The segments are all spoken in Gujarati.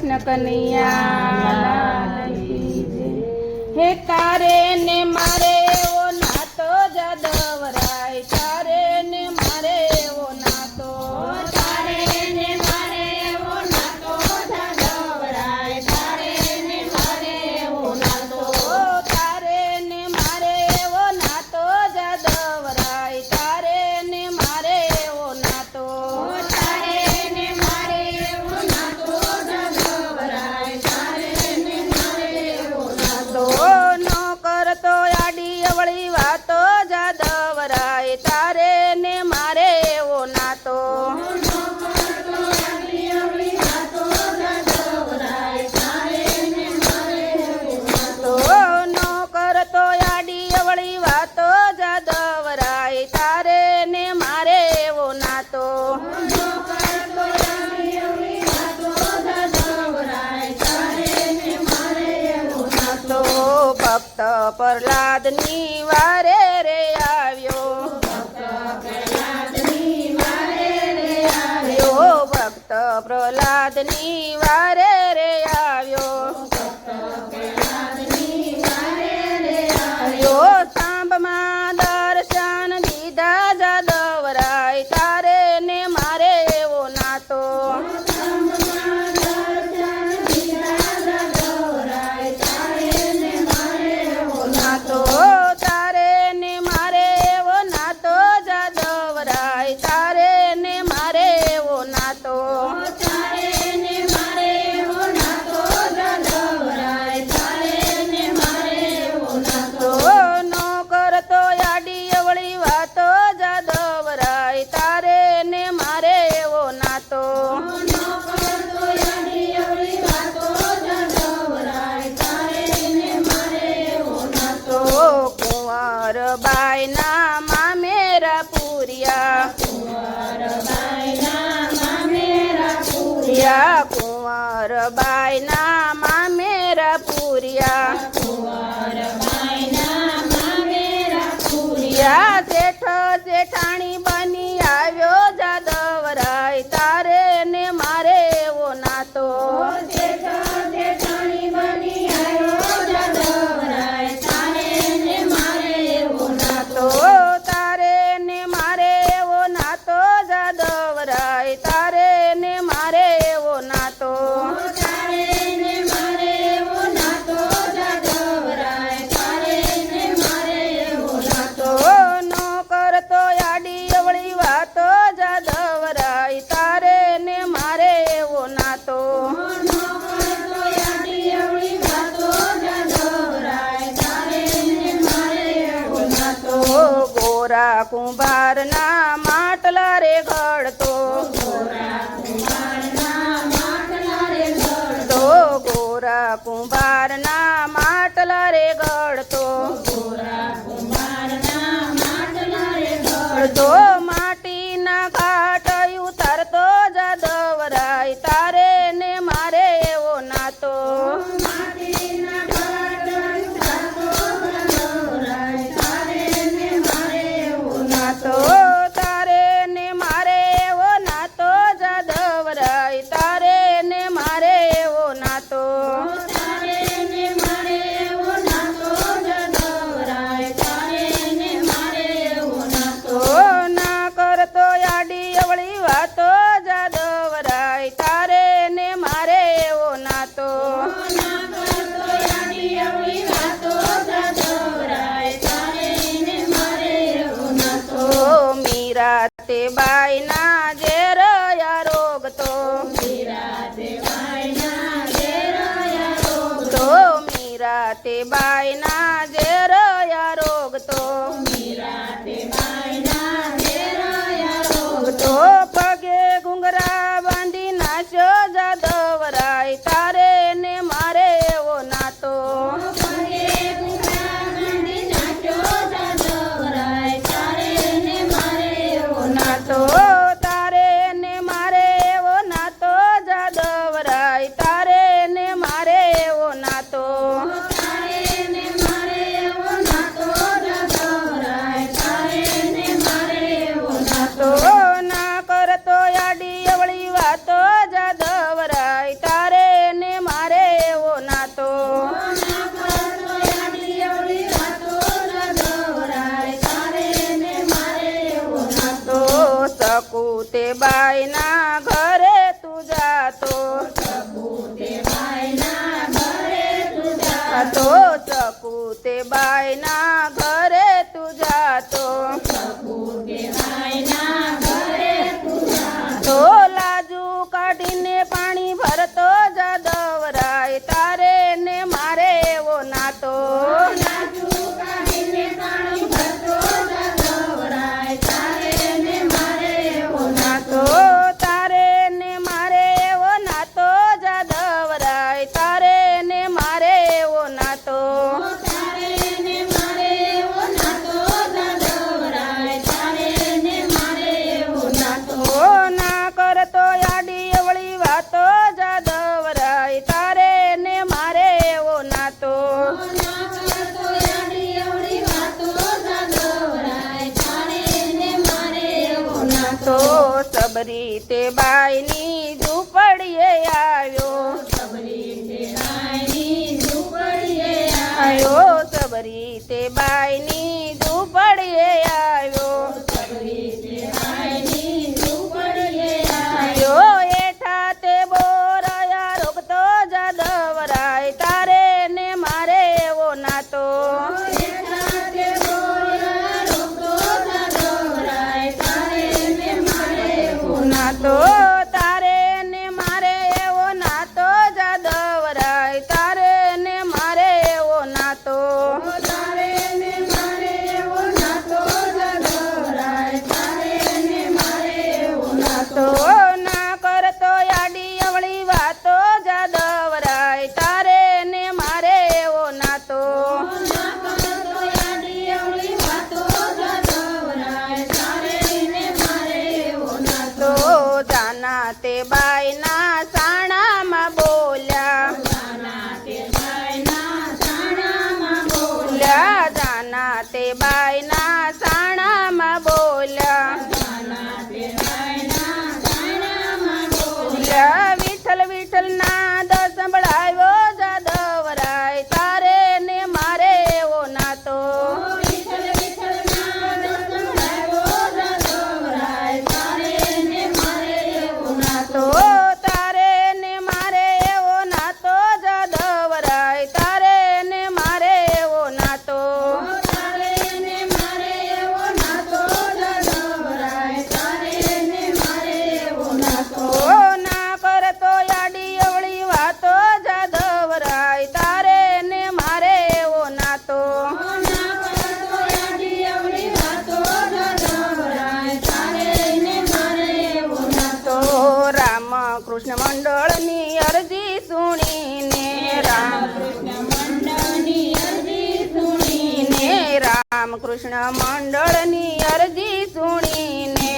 कृष्ण कन्हैया हे तारे ने मारे वो नातो जादवराय तारे ने मारे वो नातो तारे ने मारे वो नातो जादवराय तारे ने मारे वो नातो तारे ने मारे वो नातो जादवराय तारे ने मारे वो नातो तारे ने मारे वो नातो जादवराय तारे ने मारे वो नातो नो करतो आडी अवળી વાતો જાદવરાય તારે ને મારે वो नातो नो करतो आडी अवળી વાતો જાદવરાય તારે ને મારે वो नातो तो भक्त प्रहलादनी वारे रे આવ્યો भक्त प्रहलादनी वारे रे આવ્યો સાંભમાં દર્શન દીધા જાદવરાય તારે ને મારે वो नातो नातो तारे ने मारे वो नातो जादवराय तारे ने मारे वो नातो तो नो करतो आडी अवળી વાતો જાદવરાય તારે ને મારે वो नातो तो कुंवर बायना मामेरा पुरिया कुंवर बायना मामेरा पुरिया सेठ सेठाणी बनी આવ્યો જાદવરાય તારે ને મારે वो नातो तो तारे ने मारे वो नातो जादवराय तारे ने मारे वो नातो तो नो करतो आडी अवળી વાતો જાદવરાય તારે ને મારે वो नातो तो गोरा कुंभार ना માટલા રે ઘડતો तो गोरा कुंभार ना માટલા રે ઘડતો तो માટીના ઘાટ ઉતારતો જાદવરાય તારે ને મારે वो नातो नातो तारे ने मारे वो नातो जादवराय तारे ने मारे वो नातो तो ना करतो आडी अवળી વાતો જાદવરાય तारे ने मारे वो नातो मीरा ते बायना जेरया रोगतो तो मीरा ते बायना जेरया रोगतो तो पगे घुंगरा बांधी नाच्यो जादवराय तारे ने मारे वो नातो नातो तारे ने मारे वो नातो जादवराय तारे ने मारे वो नातो જાતો તે બાયના ઘરે તું તો ચકુ તે બાયના ઘરે તું જાતો તે બાયના ઘરે તું તો લાજુ કાઢીને પાણી ભરતો જાદવરાય તારે ને મારે એવો નાતો લાજુ કાઢીને પાણી ભરતો જાદવરાય તારે ને મારે એવો નાતો તારે ને મારે એવો નાતો જાદવરાય તારે ને મારે એવો નાતો તારે ને મારે એવો નાતો જાદવરાય તારે ને મારે એવો નાતો ના કરતો આડી અવળી વાતો જાદવરાય તારે ને મારે એવો નાતો ના કરતો યાડી અવળી વાતો જાદવરાય તારે ને મારે એવો તો સબરી તે બાયની ઝૂંપડીએ આવ્યો સબરી તે બાયની ઝૂંપડીએ આવ્યો સબરી તે બાયની ઝૂંપડીએ આવ્યો સબરી તે બાયની ઝૂંપડીએ આવ્યો એઠા તે બોરયા રોગતો જાદવરાય તારે ને મારે એવો નાતો તે બોરા રોગતો જાદવરાય તારે ને મારે એવો નાતો તારે ને મારે એવો નાતો જાદવરાય તારે ને મારે એવો નાતો તારે ને મારે એવો નાતો જાદવરાય તારે ને મારે એવો નાતો ના કરતો આડી અવળી વાતો જાદવરાય તારે ને મારે એવો નાતો ના કરતો યાડી અવળી વાતો જાદવરાય તારે ને મારે એવો નાતો તો જાના તે બાયના સાણામાં બોલ્યા જાના તે બાયના સાણામાં બોલ્યા જાના તે બાયના સાણામાં બોલ્યા જાના તે બાયના સાણામાં બોલ્યા વિઠ્ઠલ વિઠ્ઠલ નાદ સંભળાવ્યો જાદવરાય તારે ને મારે એવો નાતો વિઠ્ઠલ વિઠ્ઠલ નાદ સંભળાવ્યો જાદવરાય તારે ને મારે એવો નાતો તારે ને મારે એવો નાતો જાદવરાય તારે ને મારે એવો નાતો તારે ને મારે એવો નાતો જાદવરાય તારે ને મારે એવો નાતો ના કરતો આડી અવળી વાતો જાદવરાય તારે ને મારે એવો નાતો ના કરતો યાડી અવળી વાતો જાદવરાય તારે ને મારે એવો નાતો રામ કૃષ્ણ મંડળની અરજી સુણીને મંડળની અરજી સુણીને રામ કૃષ્ણ મંડળની અરજી સુણીને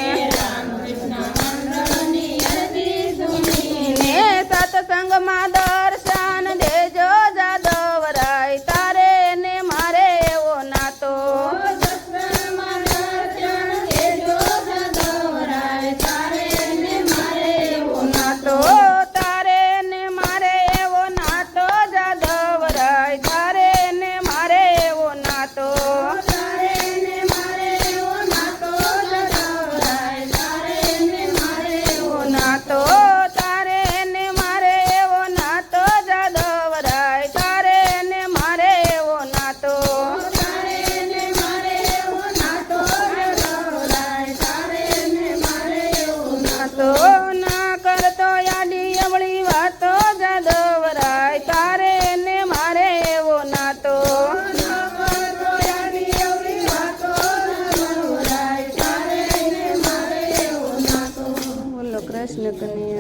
મંડળની અરજી સુણીને સત્સંગમાં દર્શન દેજો જાદવરાય તારે ને મારે એવો નાતો સત્સંગમાં દર્શન દેજો જાદવરાય તારે ને મારે એવો નાતો તારે ને મારે એવો નાતો જાદવરાય તારે ને મારે એવો નાતો તારે ને મારે એવો નાતો જાદવરાય તારે ને મારે એવો નાતો તારે ને મારે એવો નાતો જાદવરાય તારે ને મારે એવો નાતો તારે ને મારે એવો નાતો જાદવરાય તારે ને મારે એવો નાતો ના કરતો આડી અવળી વાતો જાદવરાય તારે ને મારે એવો નાતો નાતો યાડી અવળી વાતો જાદવરાય તારે ને મારે એવો નાતો બોલો કૃષ્ણ કનૈયા